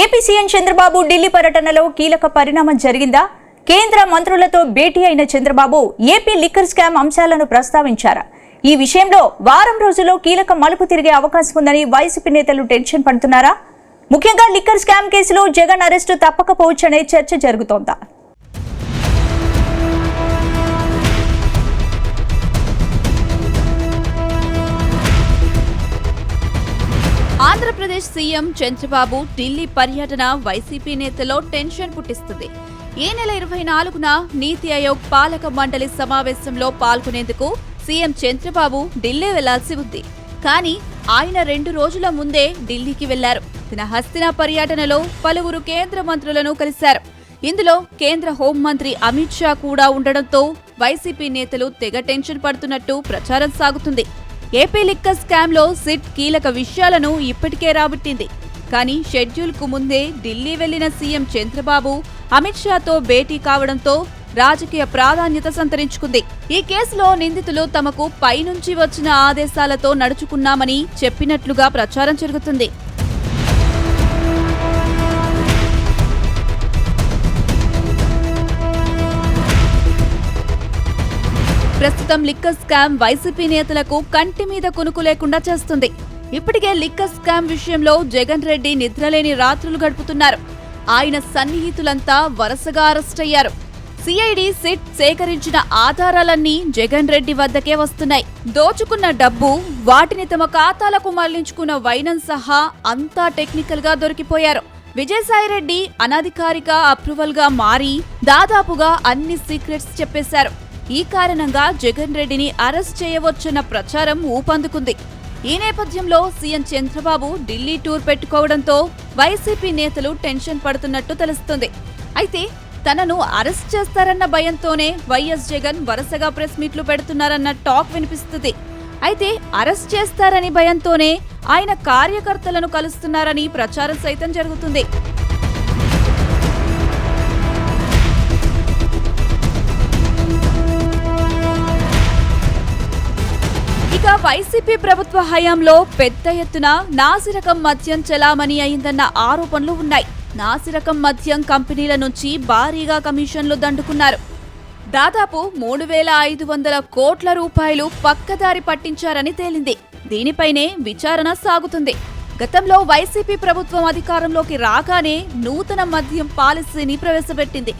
AP CM Chandrababu Delhi పర్యటనలో కీలక పరిణామం జరిగిందా? కేంద్ర మంత్రులతో భేటీ అయిన చంద్రబాబు ఏపీ లిక్కర్ స్కామ్ అంశాలను ప్రస్తావించారా? ఈ విషయంలో వారం రోజుల్లో కీలక మలుపు తిరిగే అవకాశం ఉందని వైసీపీ నేతలు టెన్షన్ పడుతున్నారా? ముఖ్యంగా లిక్కర్ స్కామ్ కేసులో జగన్ అరెస్టు తప్పకపోవచ్చనే చర్చ జరుగుతోందా? ఆంధ్రప్రదేశ్ సీఎం చంద్రబాబు ఢిల్లీ పర్యటన వైసీపీ నేతల్లో టెన్షన్ పుట్టిస్తుంది. ఈ నెల 24న నీతి ఆయోగ్ పాలక మండలి సమావేశంలో పాల్గొనేందుకు సీఎం చంద్రబాబు ఢిల్లీ వెళ్లాల్సి ఉంది. కానీ ఆయన 2 రోజుల ముందే ఢిల్లీకి వెళ్లారు. తన హస్తినా పర్యటనలో పలువురు కేంద్ర మంత్రులను కలిశారు. ఇందులో కేంద్ర హోంమంత్రి అమిత్ షా కూడా ఉండడంతో వైసీపీ నేతలు తెగ టెన్షన్ పడుతున్నట్టు ప్రచారం సాగుతుంది. ఏపీ లిక్కర్ స్కామ్ లో సిట్ కీలక విషయాలను ఇప్పటికే రాబట్టింది. కానీ షెడ్యూల్ కు ముందే ఢిల్లీ వెళ్లిన సీఎం చంద్రబాబు అమిత్ షాతో భేటీ కావడంతో రాజకీయ ప్రాధాన్యత సంతరించుకుంది. ఈ కేసులో నిందితులు తమకు పైనుంచి వచ్చిన ఆదేశాలతో నడుచుకున్నామని చెప్పినట్లుగా ప్రచారం జరుగుతుంది. ప్రస్తుతం లిక్కర్ స్కామ్ వైసీపీ నేతలకు కంటి మీద కునుకు లేకుండా చేస్తుంది. ఇప్పటికే లిక్కర్ స్కామ్ విషయంలో జగన్ రెడ్డి నిద్రలేని రాత్రులు గడుపుతున్నారు. ఆయన సన్నిహితులంతా వరుసగా అరెస్ట్ అయ్యారు. సిఐడి సిట్ సేకరించిన ఆధారాలన్నీ జగన్ రెడ్డి వద్దకే వస్తున్నాయి. దోచుకున్న డబ్బు, వాటిని తమ ఖాతాలకు మళ్లించుకున్న వైనం సహా అంతా టెక్నికల్ గా దొరికిపోయారు. విజయసాయిరెడ్డి అనధికారిక అప్రూవల్ గా మారి దాదాపుగా అన్ని సీక్రెట్స్ చెప్పేశారు. ఈ కారణంగా జగన్ రెడ్డిని అరెస్ట్ చేయవచ్చన్న ప్రచారం ఊపందుకుంది. ఈ నేపథ్యంలో సీఎం చంద్రబాబు ఢిల్లీ టూర్ పెట్టుకోవడంతో వైసీపీ నేతలు టెన్షన్ పడుతున్నట్టు తెలుస్తుంది. అయితే తనను అరెస్ట్ చేస్తారన్న భయంతోనే వైఎస్ జగన్ వరుసగా ప్రెస్ మీట్లు పెడుతున్నారన్న టాక్ వినిపిస్తుంది. అయితే అరెస్ట్ చేస్తారని భయంతోనే ఆయన కార్యకర్తలను కలుస్తున్నారని ప్రచారం సైతం జరుగుతుంది. ఇక వైసీపీ ప్రభుత్వ హయాంలో పెద్ద ఎత్తున నాసిరకం మద్యం చలామణి అయిందన్న ఆరోపణలు ఉన్నాయి. నాసిరకం మద్యం కంపెనీల నుంచి భారీగా కమిషన్లు దండుకున్నారు. దాదాపు 3,500 కోట్ల రూపాయలు పక్కదారి పట్టించారని తేలింది. దీనిపైనే విచారణ సాగుతుంది. గతంలో వైసీపీ ప్రభుత్వం అధికారంలోకి రాగానే నూతన మద్యం పాలసీని ప్రవేశపెట్టింది.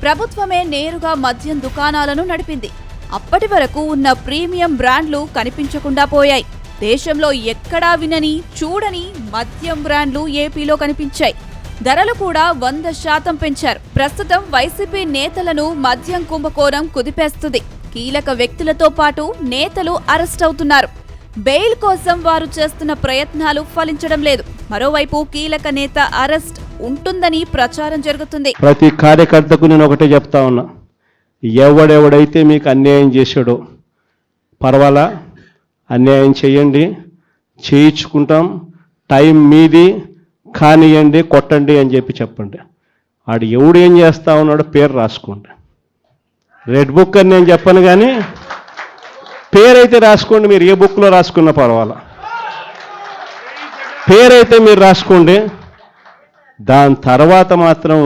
ప్రభుత్వమే నేరుగా మద్యం దుకాణాలను నడిపింది. అప్పటి వరకు ఉన్న ప్రీమియం బ్రాండ్లు కనిపించకుండా పోయాయి. దేశంలో ఎక్కడా వినని చూడని మద్యం బ్రాండ్లు ఏపీలో కనిపించాయి. ధరలు కూడా 100% పెంచారు. ప్రస్తుతం వైసీపీ నేతలను మద్యం కుంభకోణం కుదిపేస్తుంది. కీలక వ్యక్తులతో పాటు నేతలు అరెస్ట్ అవుతున్నారు. బెయిల్ కోసం వారు చేస్తున్న ప్రయత్నాలు ఫలించడం లేదు. మరోవైపు కీలక నేత అరెస్ట్ ఉంటుందని ప్రచారం జరుగుతుంది. ప్రతి కార్యకర్తకు నేను ఒకటే చెప్తా ఉన్నా, ఎవడెవడైతే మీకు అన్యాయం చేశాడో పర్వాలా, అన్యాయం చేయండి, చేయించుకుంటాం, టైం మీది, కానియండి, కొట్టండి అని చెప్పండి. ఆడు ఎవడు ఏం చేస్తా ఉన్నాడో పేరు రాసుకోండి. రెడ్ బుక్ అని నేను చెప్పను, కానీ పేరైతే రాసుకోండి. మీరు ఏ బుక్లో రాసుకున్నా పర్వాలా, పేరైతే మీరు రాసుకోండి. దాని తర్వాత మాత్రం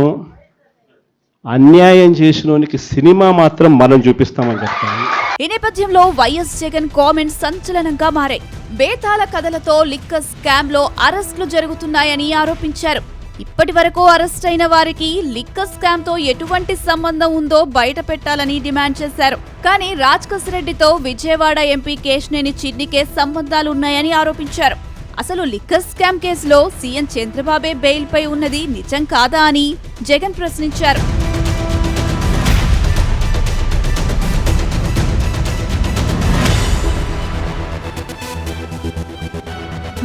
అన్యాయం చేసినోనికి సినిమా మాత్రం మనం చూపిస్తామని చెప్తాను. ఈ నేపథ్యంలో వైఎస్ జగన్ కామెంట్స్ సంచలనంగా మారాయి. బేతాల కథలతో లిక్కర్ స్కామ్ లో అరెస్టులు జరుగుతున్నాయని ఆరోపించారు. ఇప్పటి వరకు అరెస్ట్ అయిన వారికి లిక్కర్ స్కామ్ తో ఎటువంటి సంబంధం ఉందో బయట పెట్టాలని డిమాండ్ చేశారు. కానీ రాజకోస్ రెడ్డితో విజయవాడ ఎంపీ కేశినేని చిన్నికే సంబంధాలున్నాయని ఆరోపించారు. అసలు లిక్కర్ స్కామ్ కేసులో సీఎం చంద్రబాబే బెయిల్ పై ఉన్నది నిజం కాదా అని జగన్ ప్రశ్నించారు.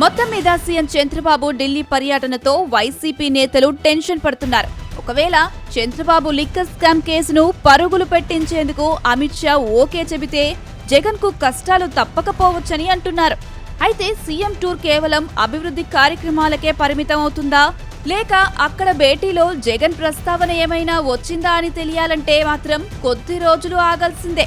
మొత్తం మీద సీఎం చంద్రబాబు ఢిల్లీ పర్యటనతో వైసీపీ నేతలు టెన్షన్ పడుతున్నారు. ఒకవేళ చంద్రబాబు లిక్కర్ స్కామ్ కేసును పరుగులు పెట్టించేందుకు అమిత్ షా ఓకే చెబితే జగన్ కు కష్టాలు తప్పకపోవచ్చని అంటున్నారు. అయితే సీఎం టూర్ కేవలం అభివృద్ధి కార్యక్రమాలకే పరిమితం అవుతుందా, లేక అక్కడ భేటీలో జగన్ ప్రస్తావన ఏమైనా వచ్చిందా అని తెలియాలంటే మాత్రం కొద్ది రోజులు ఆగాల్సిందే.